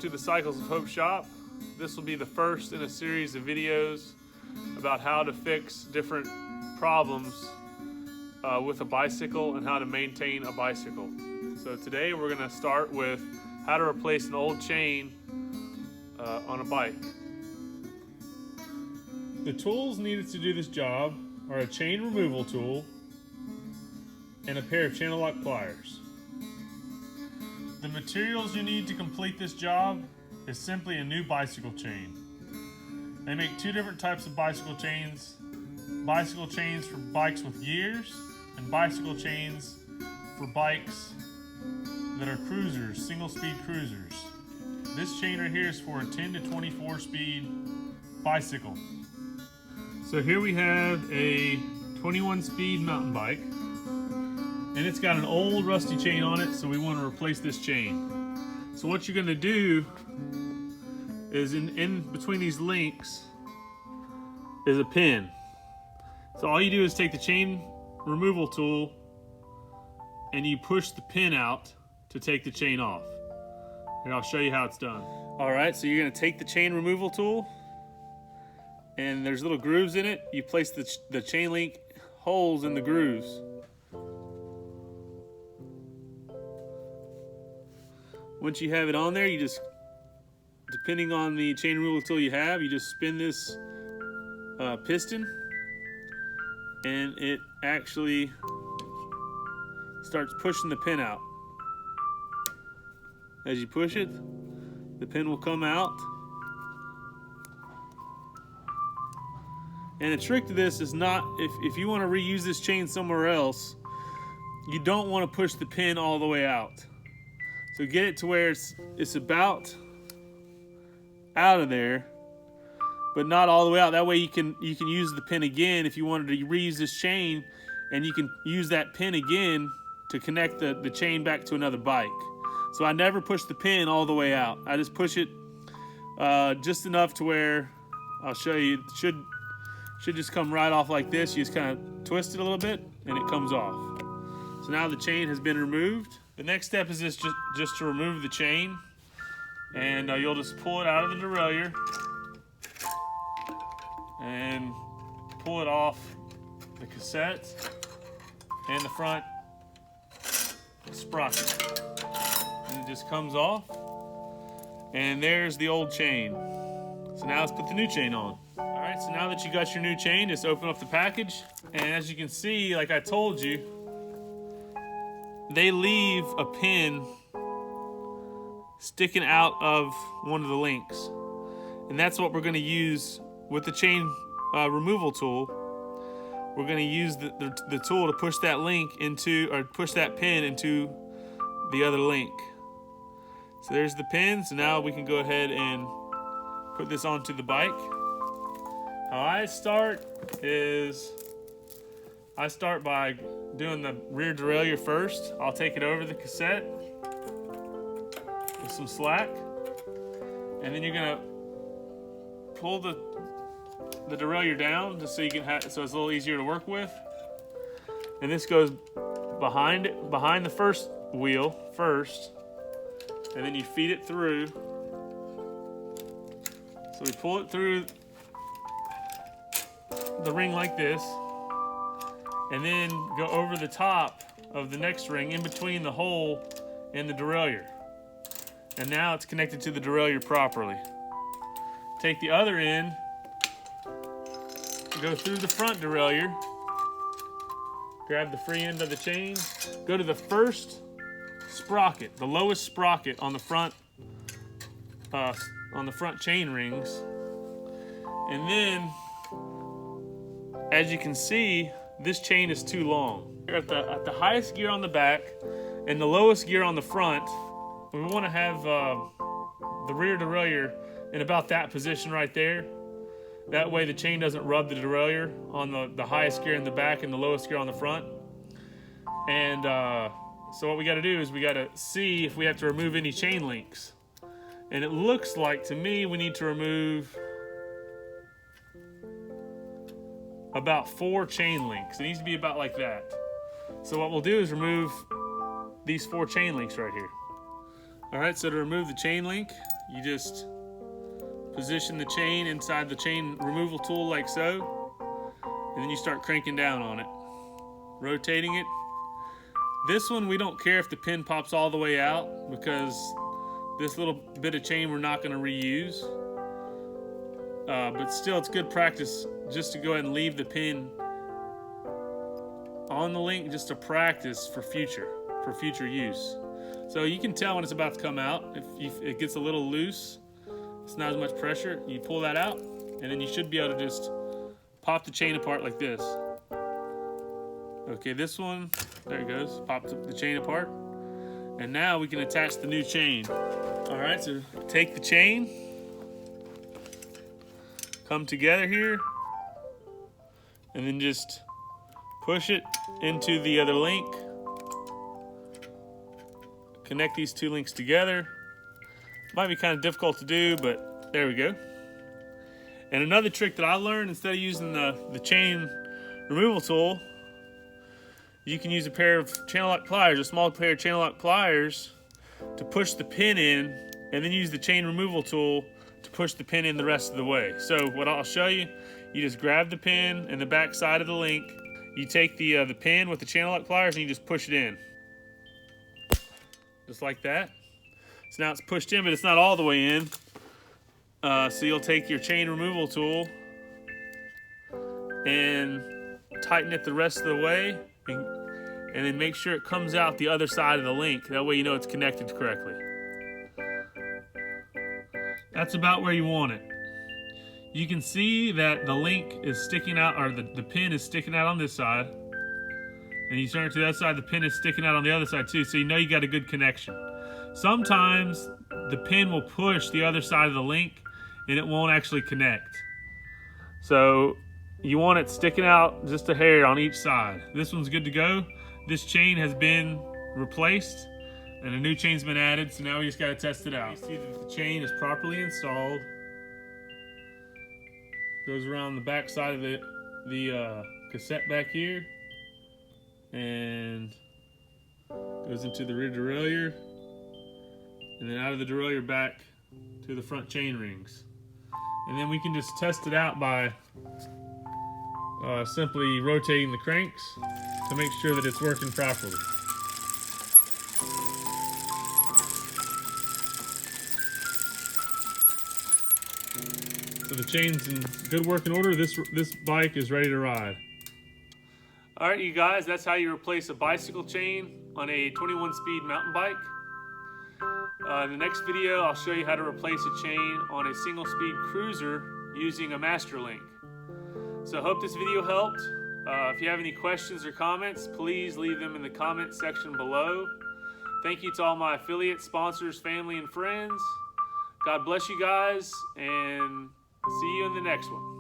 to the Cycles of Hope shop. This will be the first in a series of videos about how to fix different problems with a bicycle and how to maintain a bicycle. So today we're going to start with how to replace an old chain on a bike. The tools needed to do this job are a chain removal tool and a pair of channel lock pliers. The materials you need to complete this job is simply a new bicycle chain. They make two different types of bicycle chains for bikes with gears and bicycle chains for bikes that are cruisers, single speed cruisers. This chain right here is for a 10 to 24 speed bicycle. So here we have a 21 speed mountain bike, and it's got an old rusty chain on it, so we want to replace this chain. So what you're going to do is in between these links is a pin. So all you do is take the chain removal tool and you push the pin out to take the chain off. And I'll show you how it's done. All right, so you're going to take the chain removal tool, and there's little grooves in it. You place the chain link holes in the grooves. Once you have it on there, you just, depending on the chain removal tool you have, you just spin this piston, and it actually starts pushing the pin out. As you push it, the pin will come out. And the trick to this is not, if you want to reuse this chain somewhere else, you don't want to push the pin all the way out. So get it to where it's about out of there, but not all the way out. That way you can use the pin again if you wanted to reuse this chain, and you can use that pin again to connect the chain back to another bike. So I never push the pin all the way out. I just push it just enough to where, I'll show you, it should just come right off like this. You just kind of twist it a little bit and it comes off. So now the chain has been removed. The next step is just to remove the chain, and you'll just pull it out of the derailleur and pull it off the cassette and the front sprocket. And it just comes off, and there's the old chain. So now let's put the new chain on. All right, so now that you got your new chain, just open up the package, and as you can see, like I told you, they leave a pin sticking out of one of the links, and that's what we're going to use with the chain removal tool. We're going to use the tool to push that link into, or push that pin into the other link. So there's the pin. So now we can go ahead and put this onto the bike. How I start by doing the rear derailleur first. I'll take it over the cassette with some slack, and then you're gonna pull the derailleur down just so you can so it's a little easier to work with. And this goes behind the first wheel first, and then you feed it through. So we pull it through the ring like this, and then go over the top of the next ring in between the hole and the derailleur. And now it's connected to the derailleur properly. Take the other end, go through the front derailleur, grab the free end of the chain, go to the first sprocket, the lowest sprocket on the front chain rings, and then, as you can see, this chain is too long. At the highest gear on the back and the lowest gear on the front, we want to have the rear derailleur in about that position right there. That way the chain doesn't rub the derailleur on the highest gear in the back and the lowest gear on the front. And so what we got to do is we got to see if we have to remove any chain links. And it looks like to me we need to remove about 4 chain links. It needs to be about like that. So what we'll do is remove these 4 chain links right here. All right, so to remove the chain link, you just position the chain inside the chain removal tool like so, and then you start cranking down on it, rotating it. This one, we don't care if the pin pops all the way out, because this little bit of chain we're not going to reuse. But still, it's good practice just to go ahead and leave the pin on the link, just to practice for future use. So you can tell when it's about to come out. If it gets a little loose, it's not as much pressure, you pull that out, and then you should be able to just pop the chain apart like this. Okay, this one, there it goes, pop the chain apart. And now we can attach the new chain. All right, so take the chain, come together here, and then just push it into the other link. Connect these two links together. Might be kind of difficult to do, but there we go. And another trick that I learned, instead of using the chain removal tool, you can use a pair of channel lock pliers, a small pair of channel lock pliers, to push the pin in, and then use the chain removal tool to push the pin in the rest of the way. So what I'll show you, you just grab the pin and the back side of the link, you take the pin with the channel lock pliers and you just push it in. Just like that. So now it's pushed in, but it's not all the way in. So you'll take your chain removal tool and tighten it the rest of the way, and then make sure it comes out the other side of the link. That way you know it's connected correctly. That's about where you want it. You can see that the link is sticking out, or the pin is sticking out on this side. And you turn it to the other side, the pin is sticking out on the other side too, so you know you got a good connection. Sometimes the pin will push the other side of the link and it won't actually connect. So you want it sticking out just a hair on each side. This one's good to go. This chain has been replaced and a new chain's been added, so now we just got to test it out. You see that the chain is properly installed. Goes around the back side of the cassette back here, and goes into the rear derailleur, and then out of the derailleur back to the front chain rings. And then we can just test it out by simply rotating the cranks to make sure that it's working properly. So the chain's in good working order. This bike is ready to ride. All right, you guys, that's how you replace a bicycle chain on a 21-speed mountain bike. In the next video, I'll show you how to replace a chain on a single-speed cruiser using a master link. So I hope this video helped. If you have any questions or comments, please leave them in the comment section below. Thank you to all my affiliates, sponsors, family, and friends. God bless you guys, and see you in the next one.